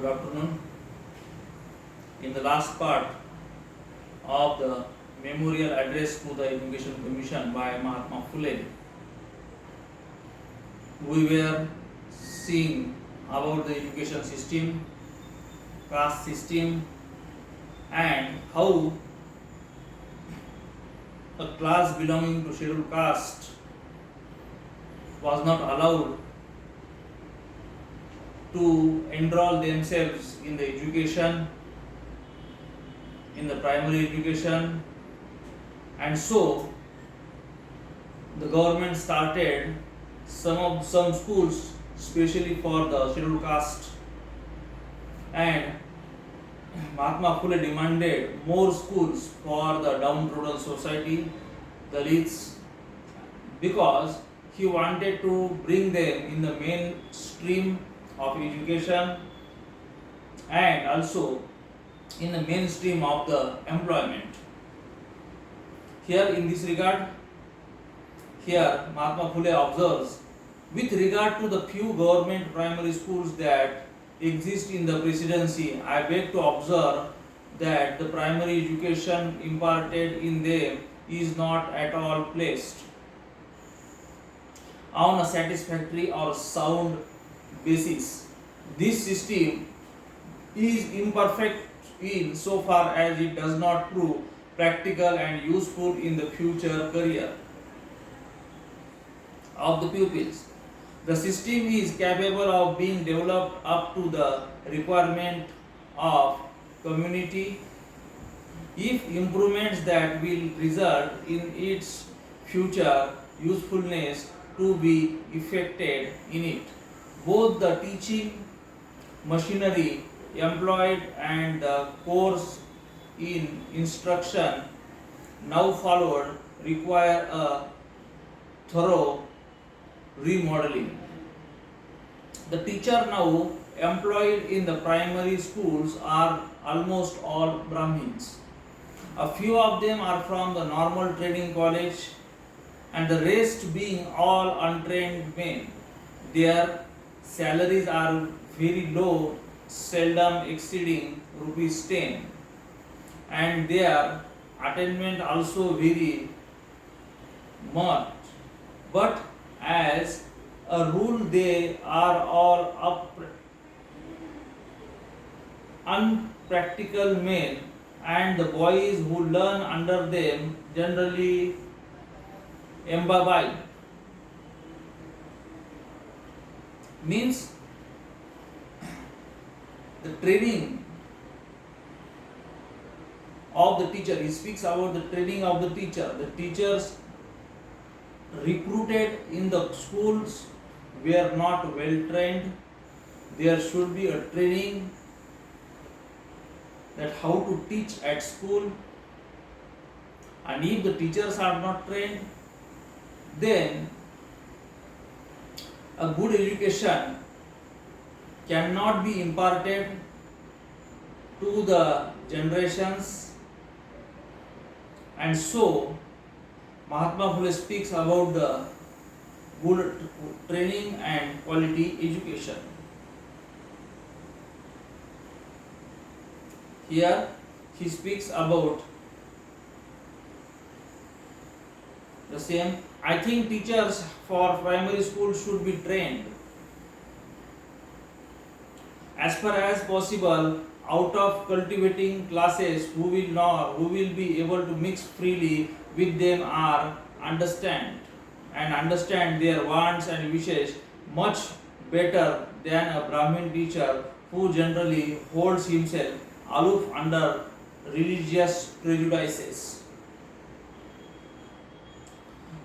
Good afternoon. In the last part of the memorial address to the Education Commission by Mahatma Phule, we were seeing about the education system, caste system, and how a class belonging to scheduled caste was not allowed to enroll themselves in the education, in the primary education, and so the government started some schools specially for the scheduled caste, and Mahatma Phule demanded more schools for the downtrodden society, Dalits, because he wanted to bring them in the mainstream of education and also in the mainstream of the employment. Here in this regard, here Mahatma Phule observes, with regard to the few government primary schools that exist in the presidency, I beg to observe that the primary education imparted in them is not at all placed on a satisfactory or sound basis. This system is imperfect in so far as it does not prove practical and useful in the future career of the pupils. The system is capable of being developed up to the requirement of community if improvements that will result in its future usefulness to be effected in it. Both the teaching machinery employed and the course in instruction now followed require a thorough remodeling. The teacher now employed in the primary schools are almost all Brahmins. A few of them are from the normal training college, and the rest being all untrained men. Their salaries are very low, seldom exceeding rupees 10, and their attainment also very much. But as a rule, they are all unpractical men, and the boys who learn under them generally imbibe. Means the training of the teacher. He speaks about the training of the teacher. The teachers recruited in the schools were not well trained. There should be a training that how to teach at school, and if the teachers are not trained, then a good education cannot be imparted to the generations, and so Mahatma Phule speaks about the good training and quality education. Here he speaks about the same. I think teachers for primary school should be trained as far as possible out of cultivating classes who will be able to mix freely with them are understand their wants and wishes much better than a Brahmin teacher who generally holds himself aloof under religious prejudices.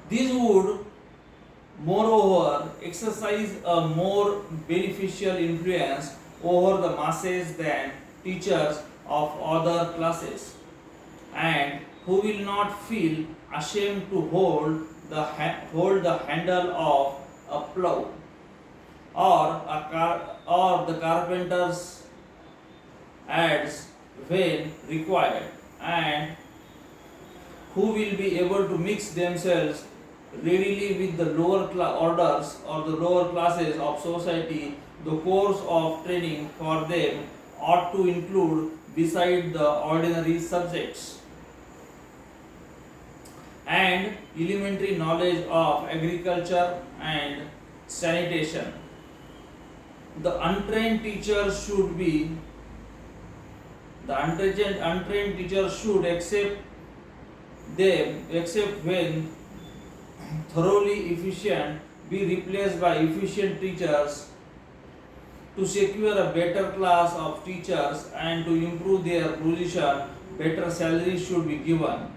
This would moreover exercise a more beneficial influence over the masses than teachers of other classes, and who will not feel ashamed to hold the handle of a plough or the carpenter's adze when required, and who will be able to mix themselves readily with the orders or the lower classes of society, the course of training for them ought to include, beside the ordinary subjects, and elementary knowledge of agriculture and sanitation. The untrained teacher should be the untrained teacher should accept when thoroughly efficient be replaced by efficient teachers. To secure a better class of teachers and to improve their position, better salaries should be given.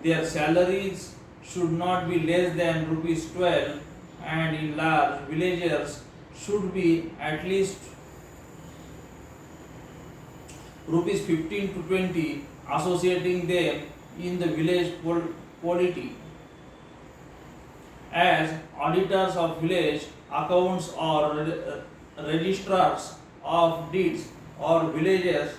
Their salaries should not be less than rupees 12, and in large villages should be at least rupees 15 to 20, associating them in the village polity as auditors of village accounts or registrars of deeds or villages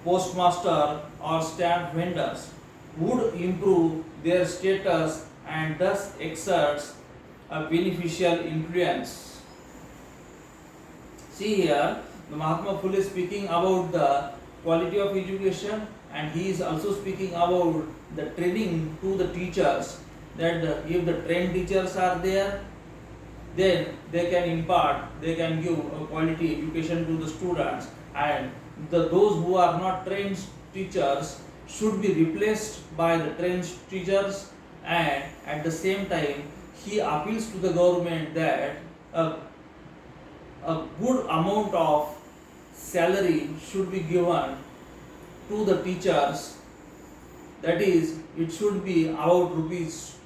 postmaster or stamp vendors would improve their status and thus exerts a beneficial influence. See here, the Mahatma Phule is speaking about the quality of education, and he is also speaking about the training to the teachers, that if the trained teachers are there, then they can give a quality education to the students, and those who are not trained teachers should be replaced by the trained teachers. And at the same time, he appeals to the government that a good amount of salary should be given to the teachers. That is, it should be about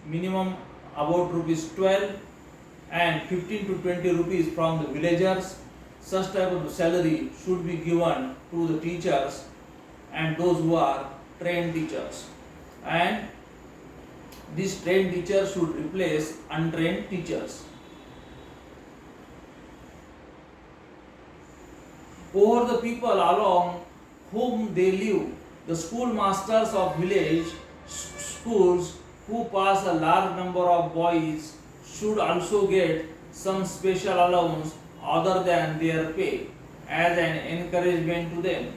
minimum about rupees 12 and 15 to 20 rupees from the villagers. Such type of salary should be given to the teachers and those who are trained teachers, and these trained teachers should replace untrained teachers. Over the people along whom they live, the schoolmasters of village schools who pass a large number of boys should also get some special allowance other than their pay as an encouragement to them.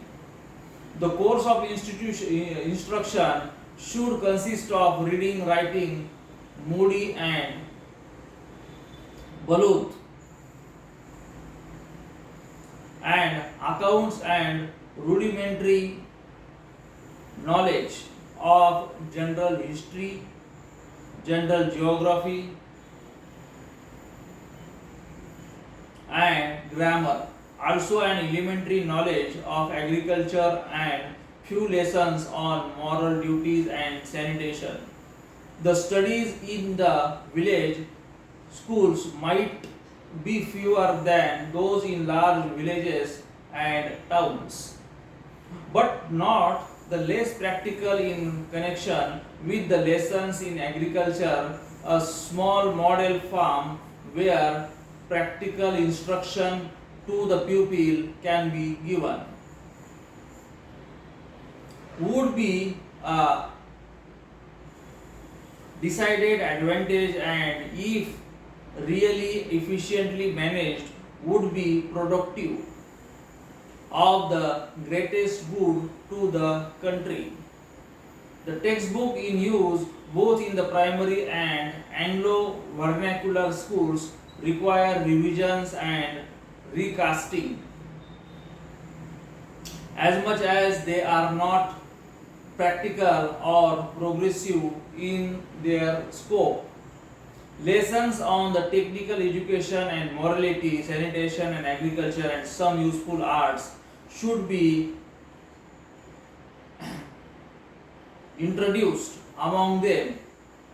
The course of instruction should consist of reading, writing, Moody and Balut, and accounts and rudimentary knowledge of general history, general geography, and grammar. Also an elementary knowledge of agriculture and few lessons on moral duties and sanitation. The studies in the village schools might be fewer than those in large villages and towns, but not the less practical in connection with the lessons in agriculture. A small model farm where practical instruction to the pupil can be given would be a decided advantage, and if really efficiently managed would be productive of the greatest good to the country. The textbook in use both in the primary and Anglo vernacular schools require revisions and recasting, as much as they are not practical or progressive in their scope. Lessons on the technical education and morality, sanitation and agriculture and some useful arts should be introduced among them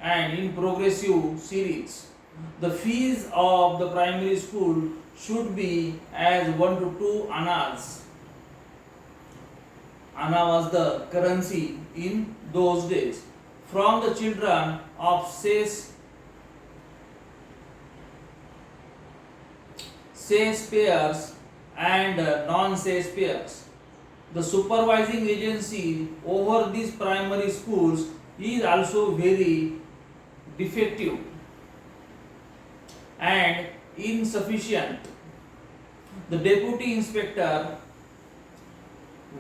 and in progressive series. The fees of the primary school should be as 1 to 2 annas. Anna was the currency in those days. From the children of seispairs and non-seispairs. The supervising agency over these primary schools is also very defective and insufficient. The deputy inspector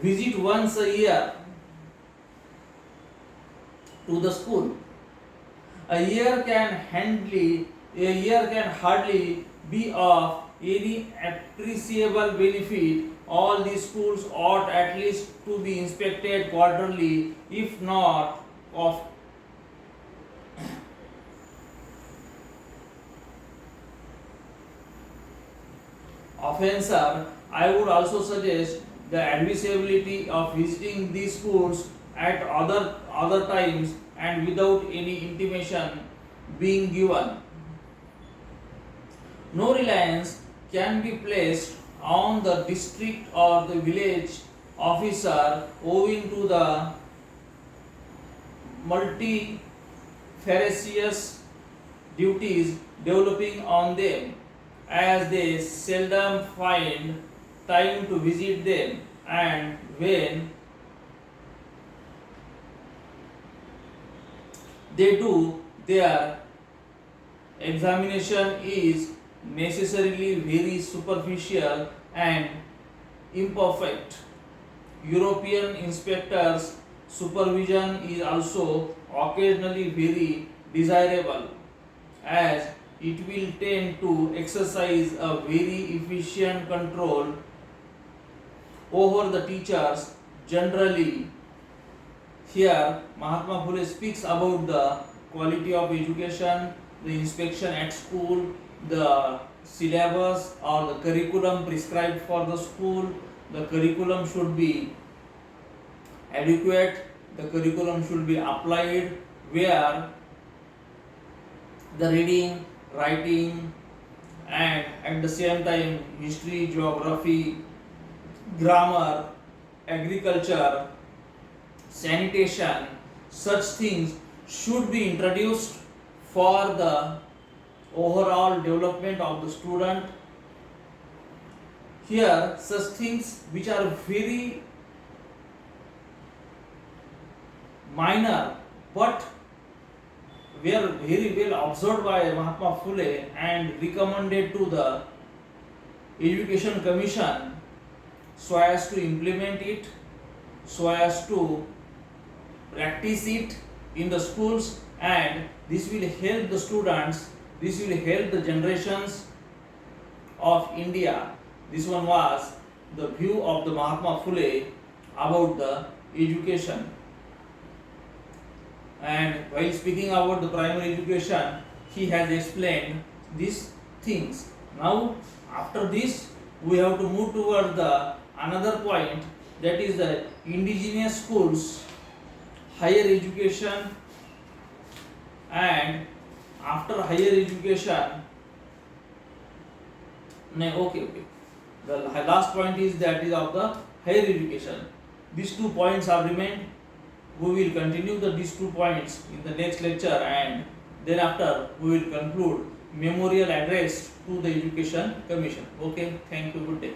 visit once a year to the school. A year can hardly be of any appreciable benefit. All these schools ought at least to be inspected quarterly, if not of offenser. I would also suggest the advisability of visiting these schools at other times and without any intimation being given. No reliance can be placed on the district or the village officer owing to the multifarious duties developing on them, as they seldom find time to visit them, and when they do, their examination is necessarily very superficial and imperfect. European inspectors' supervision is also occasionally very desirable, as it will tend to exercise a very efficient control over the teachers generally. Here, Mahatma Phule speaks about the quality of education, the inspection at school, the syllabus or the curriculum prescribed for the school. The curriculum should be adequate, the curriculum should be applied, where the reading, writing, and at the same time history, geography, grammar, agriculture, sanitation, such things should be introduced for the overall development of the student. Here, such things which are very minor but were very well observed by Mahatma Phule and recommended to the Education Commission so as to implement it, so as to practice it in the schools, and this will help the students, this will help the generations of India. This one was the view of the Mahatma Phule about the education. And while speaking about the primary education, he has explained these things. Now, after this, we have to move toward the another point, that is the indigenous schools, higher education, and after higher education, the last point is that is of the higher education. These 2 points are remained. We will continue these 2 points in the next lecture, and then after we will conclude memorial address to the Education Commission. Okay, thank you, good day.